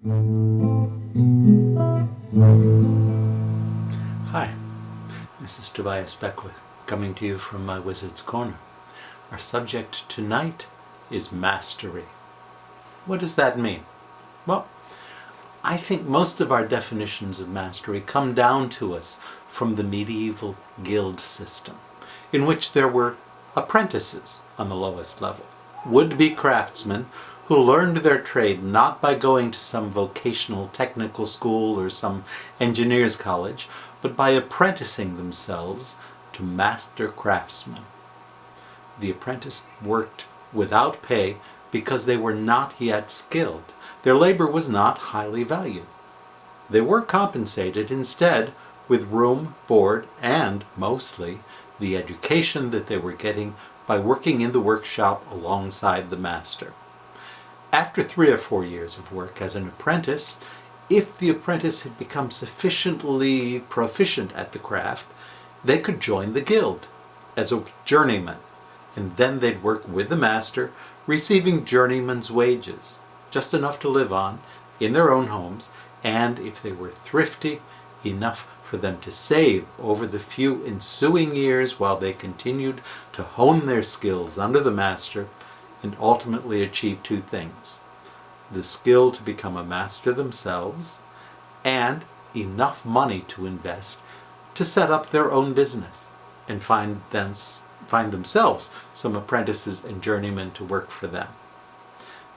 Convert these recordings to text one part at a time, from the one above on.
Hi, this is Tobias Beckwith, coming to you from my Wizard's Corner. Our subject tonight is mastery. What does that mean? Well, I think most of our definitions of mastery come down to us from the medieval guild system, in which there were apprentices on the lowest level, would-be craftsmen who learned their trade not by going to some vocational technical school or some engineer's college, but by apprenticing themselves to master craftsmen. The apprentice worked without pay because they were not yet skilled. Their labor was not highly valued. They were compensated instead with room, board, and, mostly, the education that they were getting by working in the workshop alongside the master. After 3 or 4 years of work as an apprentice, if the apprentice had become sufficiently proficient at the craft, they could join the guild as a journeyman, and then they'd work with the master, receiving journeyman's wages, just enough to live on in their own homes, and if they were thrifty, enough for them to save over the few ensuing years while they continued to hone their skills under the master and ultimately achieve 2 things: the skill to become a master themselves and enough money to invest to set up their own business and find themselves some apprentices and journeymen to work for them.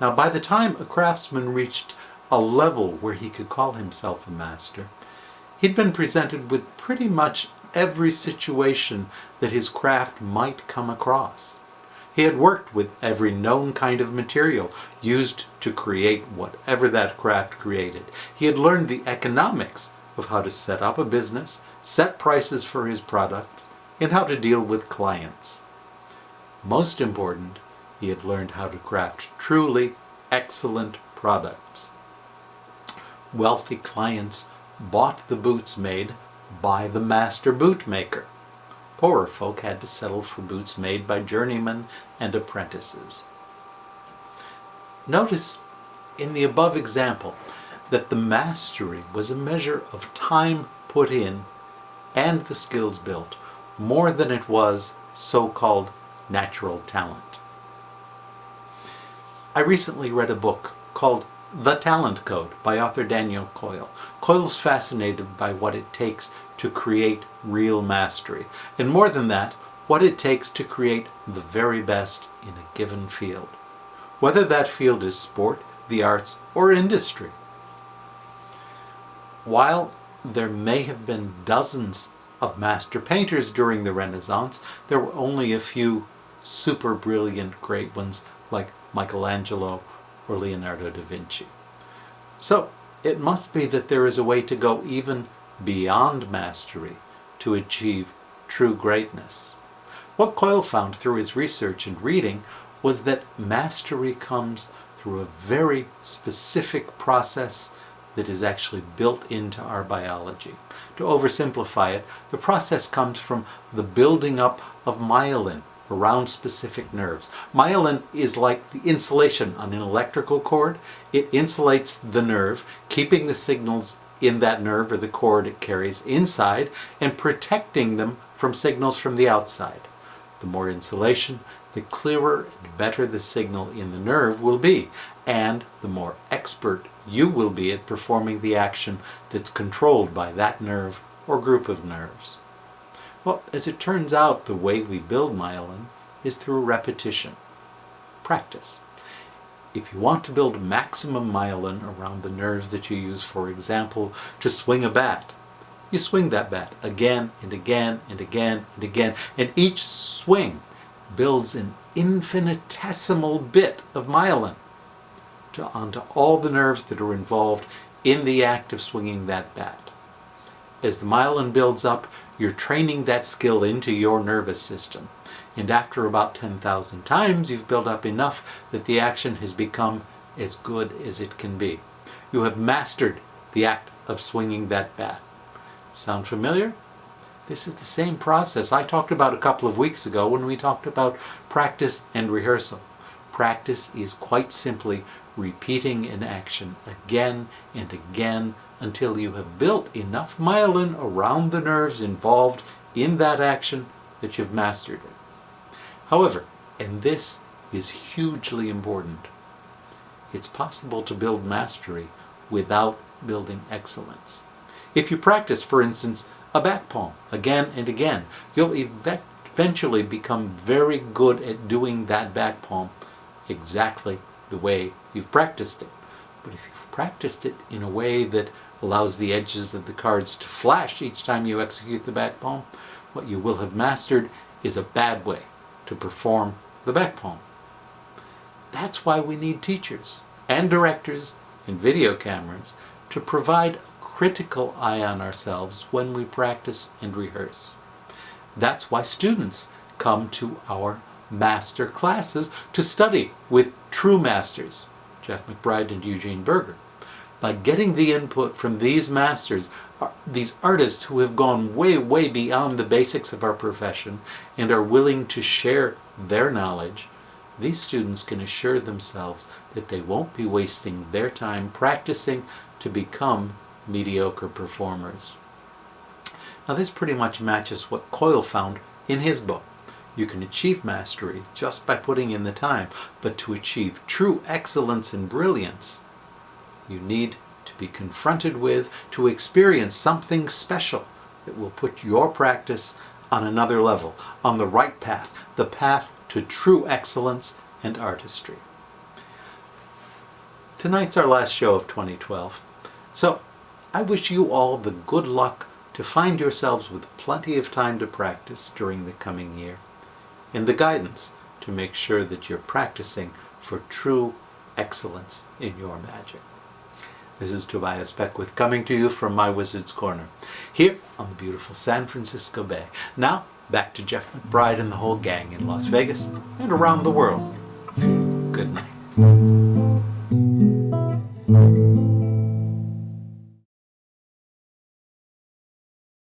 Now, by the time a craftsman reached a level where he could call himself a master, he'd been presented with pretty much every situation that his craft might come across. He had worked with every known kind of material used to create whatever that craft created. He had learned the economics of how to set up a business, set prices for his products, and how to deal with clients. Most important, he had learned how to craft truly excellent products. Wealthy clients bought the boots made by the master bootmaker. Poorer folk had to settle for boots made by journeymen and apprentices. Notice in the above example that the mastery was a measure of time put in and the skills built, more than it was so-called natural talent. I recently read a book called The Talent Code by author Daniel Coyle. Coyle's fascinated by what it takes to create real mastery, and more than that, what it takes to create the very best in a given field, whether that field is sport, the arts, or industry. While there may have been dozens of master painters during the Renaissance, there were only a few super brilliant great ones like Michelangelo or Leonardo da Vinci. So it must be that there is a way to go even beyond mastery to achieve true greatness. What Coyle found through his research and reading was that mastery comes through a very specific process that is actually built into our biology. To oversimplify it, the process comes from the building up of myelin around specific nerves. Myelin is like the insulation on an electrical cord. It insulates the nerve, keeping the signals in that nerve or the cord it carries inside and protecting them from signals from the outside. The more insulation, the clearer and better the signal in the nerve will be, and the more expert you will be at performing the action that's controlled by that nerve or group of nerves. Well, as it turns out, the way we build myelin is through repetition, practice. If you want to build maximum myelin around the nerves that you use, for example, to swing a bat, you swing that bat again and again and again and again, and each swing builds an infinitesimal bit of myelin onto all the nerves that are involved in the act of swinging that bat. As the myelin builds up, you're training that skill into your nervous system. And after about 10,000 times, you've built up enough that the action has become as good as it can be. You have mastered the act of swinging that bat. Sound familiar? This is the same process I talked about a couple of weeks ago when we talked about practice and rehearsal. Practice is quite simply repeating an action again and again until you have built enough myelin around the nerves involved in that action that you've mastered it. However, and this is hugely important, it's possible to build mastery without building excellence. If you practice, for instance, a back palm again and again, you'll eventually become very good at doing that back palm exactly the way you've practiced it. But if you've practiced it in a way that allows the edges of the cards to flash each time you execute the back palm, what you will have mastered is a bad way to perform the back palm. That's why we need teachers and directors and video cameras to provide a critical eye on ourselves when we practice and rehearse. That's why students come to our master classes to study with true masters, Jeff McBride and Eugene Berger. By getting the input from these masters, these artists who have gone way, way beyond the basics of our profession and are willing to share their knowledge, these students can assure themselves that they won't be wasting their time practicing to become mediocre performers. Now this pretty much matches what Coyle found in his book. You can achieve mastery just by putting in the time, but to achieve true excellence and brilliance, you need to be confronted with, to experience something special that will put your practice on another level, on the right path, the path to true excellence and artistry. Tonight's our last show of 2012, so I wish you all the good luck to find yourselves with plenty of time to practice during the coming year, and the guidance to make sure that you're practicing for true excellence in your magic. This is Tobias Beckwith coming to you from my Wizard's Corner, here on the beautiful San Francisco Bay. Now, back to Jeff McBride and the whole gang in Las Vegas and around the world. Good night.